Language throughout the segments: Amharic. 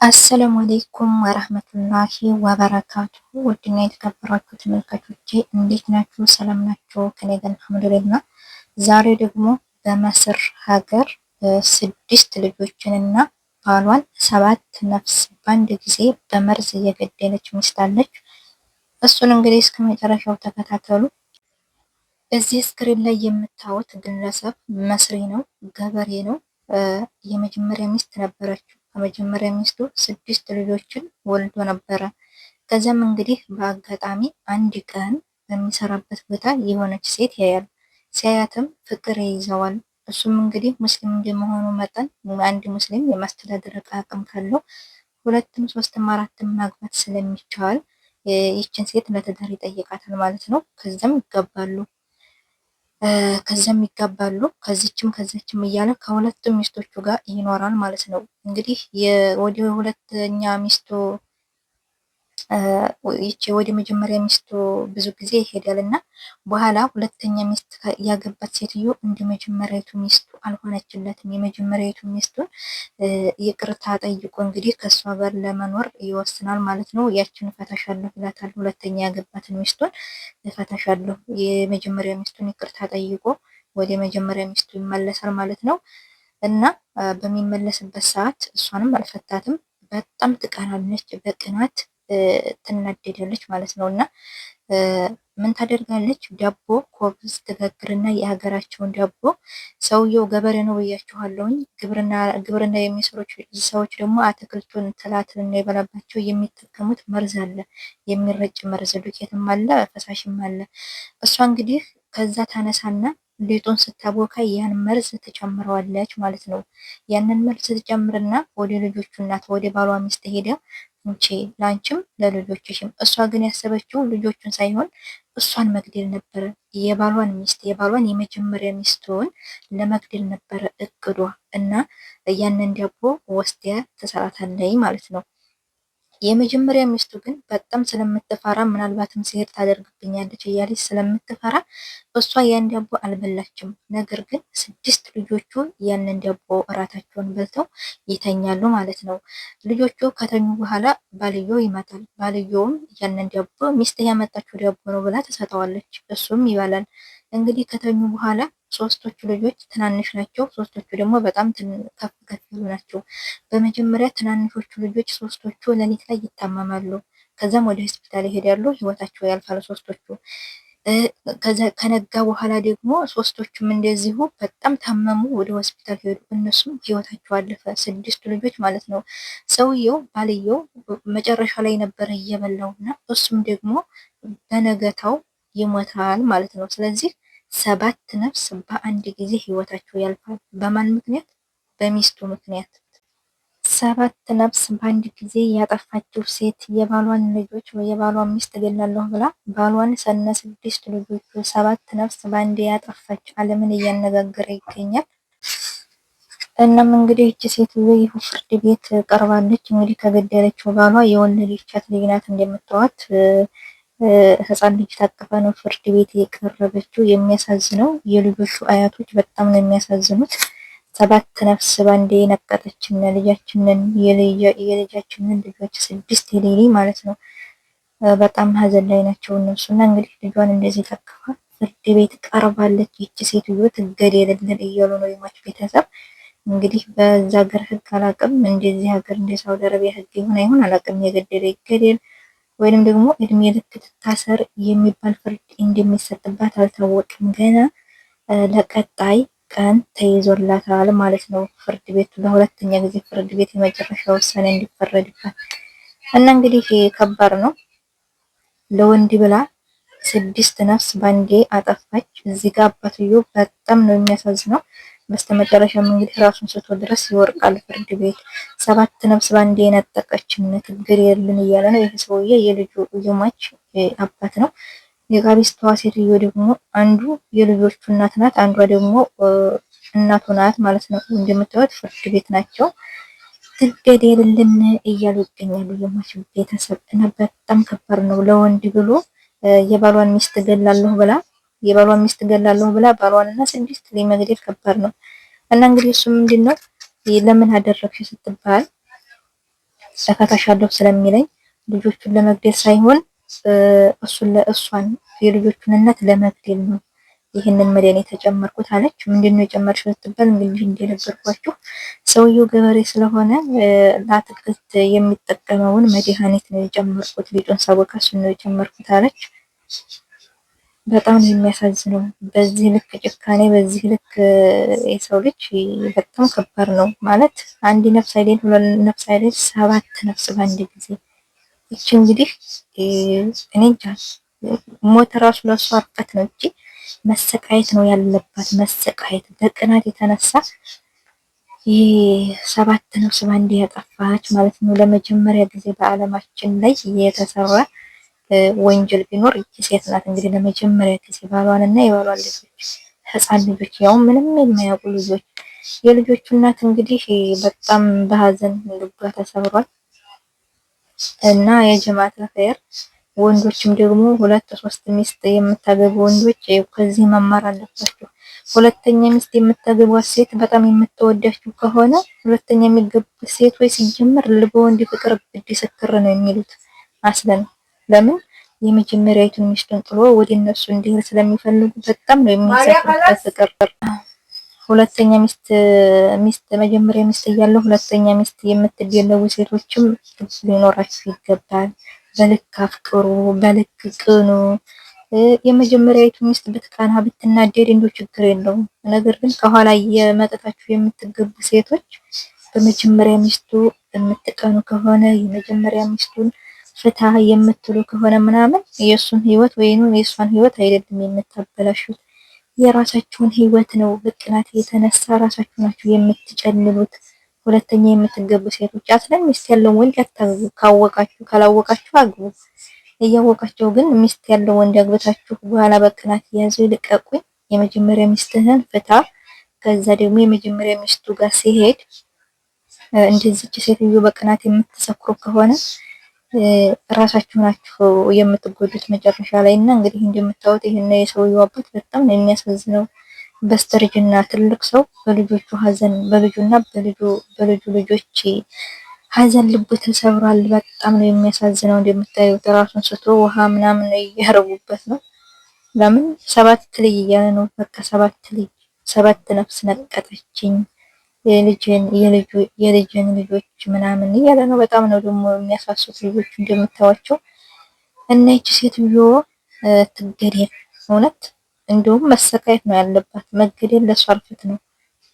አሰላሙ አሌይኩም ወረህመቱላሂ ወበረካቱሁ ውድና የተከበራችሁ ተመልካቾቼ እንዴት ናችሁ? ሰላም ናችሁ? ከኔ ጋር አልሐምዱሊላህ። ዛሬ ደግሞ በመስር ሀገር 6 ልጆችንና ባሏን 7 ነፍስ በአንድ ጊዜ በመርዝ እየገደለች ሚስት አለች። እሱን እንግዲህ እስከ መጨረሻው ተከታተሉ። እዚህ ስክሪን ላይ የምታዩት ግለሰብ መስሪ ነው፣ ገበሬ ነው። የመጀመሪያ ሚስት ነበረችው። ከመጀመሪያ ሚስቱ 6 ልጆችን ወልዶ ነበረ። ከዚያም እንግዲህ በአጋጣሚ አንድ ቀን በሚሰራበት ቦታ የሆነች ሴት ያያል። ሲያያትም ፍቅር ይይዘዋል። እሱም እንግዲህ ሙስሊም እንደመሆኑ መጠን አንድ ሙስሊም የማስተዳደር አቅም ካለው 2ም 3ም 4ም ማግባት ስለሚቻል ይችን ሴት ለትዳር ይጠይቃታል ማለት ነው። ከዛም ይጋባሉ። ከዚችም ከዚችም እያለ ከሁለቱም ሚስቶቹ ጋር ይኖራል ማለት ነው። እንግዲህ ወደ ሁለተኛ ሚስቱ ይቺ ወደ መጀመሪያ ሚስቱ ብዙ ጊዜ ይሄዳል እና በኋላ ሁለተኛ ሚስት ያገባት ሴትዮ እንደ መጀመሪያዊቱ ሚስቱ አልሆነችለትም። የመጀመሪያዊቱ ሚስቱን ይቅርታ ጠይቆ እንግዲህ ከእሷ ጋር ለመኖር ይወስናል ማለት ነው። ያችን እፈታሻለሁ ይላታል። ሁለተኛ ያገባትን ሚስቱን እፈታሻለሁ፣ የመጀመሪያ ሚስቱን ይቅርታ ጠይቆ ወደ መጀመሪያ ሚስቱ ይመለሳል ማለት ነው። እና በሚመለስበት ሰዓት እሷንም አልፈታትም። በጣም ትቀናለች፣ በቅናት ትናደዳለች ማለት ነው። እና ምን ታደርጋለች? ዳቦ ኮብዝ ትጋግርና የሀገራቸውን ዳቦ፣ ሰውየው ገበሬ ነው ብያችኋለሁኝ። ግብርና የሚሰሩ ሰዎች ደግሞ አትክልቱን ትላትልና የበላባቸው የሚጠቀሙት መርዝ አለ፣ የሚረጭ መርዝ፣ ዱቄትም አለ ፈሳሽም አለ። እሷ እንግዲህ ከዛ ታነሳና ሊጡን ስታቦካ ያን መርዝ ትጨምረዋለች ማለት ነው። ያንን መርዝ ትጨምርና ወደ ልጆቹ እናት ወደ ባሏ ሚስት ሄደ እንቺ ላንቺም ለልጆችሽም። እሷ ግን ያሰበችው ልጆቹን ሳይሆን እሷን መግደል ነበረ። የባሏን የመጀመሪያ ሚስቱን ለመግደል ነበረ እቅዷ። እና ያንን ዳቦ ወስዲያ ትሰራታለች ማለት ነው። የመጀመሪያ ሚስቱ ግን በጣም ስለምትፈራ ምናልባትም ሲሄድ ታደርግብኛለች እያለች ስለምትፈራ እሷ ያን ዳቦ አልበላችም። ነገር ግን 6 ልጆቹ ያንን ዳቦ እራታቸውን በልተው ይተኛሉ ማለት ነው። ልጆቹ ከተኙ በኋላ ባልየው ይመጣል። ባልየውም ያንን ዳቦ ሚስት ያመጣችው ዳቦ ነው ብላ ትሰጠዋለች። እሱም ይበላል። እንግዲህ ከተኙ በኋላ 3ቶቹ ልጆች ትናንሽ ናቸው፣ 3ቶቹ ደግሞ በጣም ከፍ ከፍ ያሉ ናቸው። በመጀመሪያ ትናንሾቹ ልጆች 3ቶቹ ሌሊት ላይ ይታመማሉ። ከዛም ወደ ሆስፒታል ይሄዳሉ፣ ህይወታቸው ያልፋል 3ቶቹ። ከነጋ በኋላ ደግሞ 3ቶቹም እንደዚሁ በጣም ታመሙ፣ ወደ ሆስፒታል ሄዱ። እነሱም ህይወታቸው አለፈ፣ 6ቱ ልጆች ማለት ነው። ባልየው መጨረሻ ላይ ነበረ እየበላውና እሱም ደግሞ በነገታው ይሞታል ማለት ነው። ስለዚህ 7 ነፍስ በአንድ ጊዜ ህይወታቸው ያልፋል። በማን ምክንያት? በሚስቱ ምክንያት። 7 ነፍስ በአንድ ጊዜ ያጠፋችው ሴት የባሏን ልጆች ወይ የባሏን ሚስት ገላለሁ ብላ ባሏን ሰነ 6 ልጆቹ 7 ነፍስ በአንድ ያጠፋች ዓለምን እያነጋገረ ይገኛል። እናም እንግዲህ እቺ ሴትዮ ይሁ ፍርድ ቤት ቀርባለች። እንግዲህ ከገደለችው ባሏ የወለደቻት ልጅ ናት። እንደምታዋት ህፃን ልጅ ታቀፈ ነው ፍርድ ቤት የቀረበችው። የሚያሳዝነው የልጆቹ አያቶች በጣም ነው የሚያሳዝኑት። 7 ነፍስ ባንዴ ነቀጠችን ልጃችንን፣ የልጃችንን ልጆች 6 የሌሊ ማለት ነው። በጣም ሀዘን ላይ ናቸው እነሱ። እና እንግዲህ ልጇን እንደዚህ ታቀፋ ፍርድ ቤት ቀርባለች። ይቺ ሴትዮ ትገደልልን እያሉ ነው የሟች ቤተሰብ። እንግዲህ በዛ ሀገር ህግ አላውቅም፣ እንደዚህ ሀገር እንደ ሳውዲ አረቢያ ህግ ይሁን አላውቅም። የገደለ ይገደል ወይንም ደግሞ እድሜ ልክ ትታሰር የሚባል ፍርድ እንደሚሰጥባት አልታወቅም። ገና ለቀጣይ ቀን ተይዞላታል ማለት ነው። ፍርድ ቤቱ ለሁለተኛ ጊዜ ፍርድ ቤት የመጨረሻ ውሳኔ እንዲፈረድባት እና እንግዲህ ከባድ ነው። ለወንድ ብላ 6 ነፍስ ባንዴ አጠፋች። እዚህ ጋር አባትዮ በጣም ነው የሚያሳዝነው። በስተመጨረሻም እንግዲህ ራሱን ስቶ ድረስ ይወርቃል ፍርድ ቤት። 7 ነፍስ ባንዴ የነጠቀችን ትገደልልን እያለ ነው። ይህ ሰውዬ የልጁ የሟች አባት ነው። የጋቢስተዋ ሴትዮ ደግሞ አንዱ የልጆቹ እናት ናት፣ አንዷ ደግሞ እናቱ ናት ማለት ነው። እንደምታዩት ፍርድ ቤት ናቸው። ትገደልልን እያሉ ይገኛሉ የሟች ቤተሰብ። እና በጣም ከባድ ነው። ለወንድ ብሎ የባሏን ሚስት ገላለሁ ብላ ባሏንና 6 ላይ መግደል ከባድ ነው። እና እንግዲህ እሱ ምንድነው ለምን አደረግሽ ስትባል እፈታሻለሁ ስለሚለኝ ልጆቹን ለመግደል ሳይሆን እሷን የልጆቹን እናት ለመግደል ነው ይህንን መድኃኒት የጨመርኩት አለች። ምንድነው የጨመርሽው ስትባል እንግዲህ እንደነገርኳችሁ ሰውየው ገበሬ ስለሆነ ለአትክልት የሚጠቀመውን መድኃኒት ነው የጨመርኩት፣ ሊጡን ሳቦካ እሱን ነው የጨመርኩት አለች። በጣም ነው የሚያሳዝነው። በዚህ ልክ ጭካኔ፣ በዚህ ልክ የሰው ልጅ በጣም ከባድ ነው ማለት አንድ ነፍስ አይደል፣ ሁለት ነፍስ አይደል፣ 7 ነፍስ በአንድ ጊዜ። እቺ እንግዲህ እኔ እንጃ ሞት ራሱ ለሷ አርቀት ነው እንጂ መሰቃየት ነው ያለባት፣ መሰቃየት በቅናት የተነሳ ይህ 7 ነፍስ በአንድ ያጠፋች ማለት ነው። ለመጀመሪያ ጊዜ በዓለማችን ላይ የተሰራ ወንጀል ቢኖር እቺ ሴት ናት። እንግዲህ ለመጀመሪያ ጊዜ ባሏንና የባሏን ልጆች ህፃን ልጆች ያው ምንም የማያውቁ ልጆች የልጆቹ እናት እንግዲህ በጣም በሀዘን ልቧ ተሰብሯል። እና የጀማዓት ኸይር ወንዶችም ደግሞ 2-3 ሚስት የምታገቡ ወንዶች ከዚህ መማር አለባቸው። ሁለተኛ ሚስት የምታገቧት ሴት በጣም የምትወዳችሁ ከሆነ ሁለተኛ የሚገቡት ሴት ወይ ሲጀምር በወንድ ፍቅር ብድ ስክር ነው የሚሉት አስለን ለምን የመጀመሪያዊቱን ሚስቱን ጥሎ ወደ እነሱ እንዲሄድ ስለሚፈልጉ በጣም ነው የሚሰፍሩት ፍቅር። ሁለተኛ ሚስት መጀመሪያ ሚስት እያለው ሁለተኛ ሚስት የምትደለቡ ሴቶችም ሊኖራችሁ ይገባል። በልክ አፍቅሩ፣ በልክ ቅኑ። የመጀመሪያዊቱ ሚስት ብትቀና ብትናደድ እንደው ችግር የለውም። ነገር ግን ከኋላ የመጠታችሁ የምትገቡ ሴቶች በመጀመሪያ ሚስቱ የምትቀኑ ከሆነ የመጀመሪያ ሚስቱን ፍታ የምትሉ ከሆነ ምናምን የእሱን ህይወት ወይንም የእሷን ህይወት አይደለም የምታበላሹት፣ የራሳችሁን ህይወት ነው። በቅናት የተነሳ ራሳችሁ ናችሁ የምትጨልሉት። ሁለተኛ የምትገቡ ሴቶች አስለን ሚስት ያለው ወንድ አታግቡ። ካወቃችሁ፣ ካላወቃችሁ አግቡ። እያወቃችሁ ግን ሚስት ያለው ወንድ አግብታችሁ በኋላ በቅናት ያዙ ልቀቁኝ፣ የመጀመሪያ ሚስትህን ፍታ። ከዛ ደግሞ የመጀመሪያ ሚስቱ ጋር ሲሄድ እንደዚች ሴትዮ በቅናት የምትሰክሩ ከሆነ ራሳችሁ ናችሁ የምትጎዱት መጨረሻ ላይ። እና እንግዲህ እንደምታዩት ይሄን የሰውየው አባት በጣም ነው የሚያሳዝነው። በስተርጅና ትልቅ ሰው በልጆቹ ሀዘን በልጁና በልጁ ልጆች ሀዘን ልቡ ተሰብሯል። በጣም ነው የሚያሳዝነው። እንደምታዩት ራሱን ስቶ ውሃ ምናምን እያረጉበት ነው። ለምን 7 ልጅ እያለ ነው። በቃ 7 ነፍስ ነቀጠችኝ የልጅን ልጆች ምናምን እያለ ነው። በጣም ነው ደግሞ የሚያሳሱት ልጆች እንደምታዋቸው። እና ይቺ ሴትዮ ትገደል እውነት። እንደውም መሰቃየት ነው ያለባት። መገደል ለሷ አልፈት ነው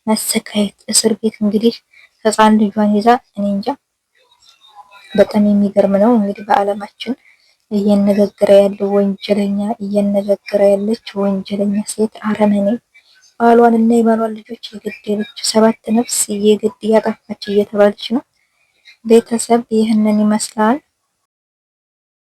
መሰቃየት። እስር ቤት እንግዲህ ህፃን ልጇን ይዛ እኔ እንጃ። በጣም የሚገርም ነው እንግዲህ በአለማችን እየነገገረ ያለው ወንጀለኛ እየነገገረ ያለች ወንጀለኛ ሴት አረመኔ ባሏን እና የባሏን ልጆች የገደለች 7 ነፍስ እያጠፋች እየተባለች ነው። ቤተሰብ ይህንን ይመስላል።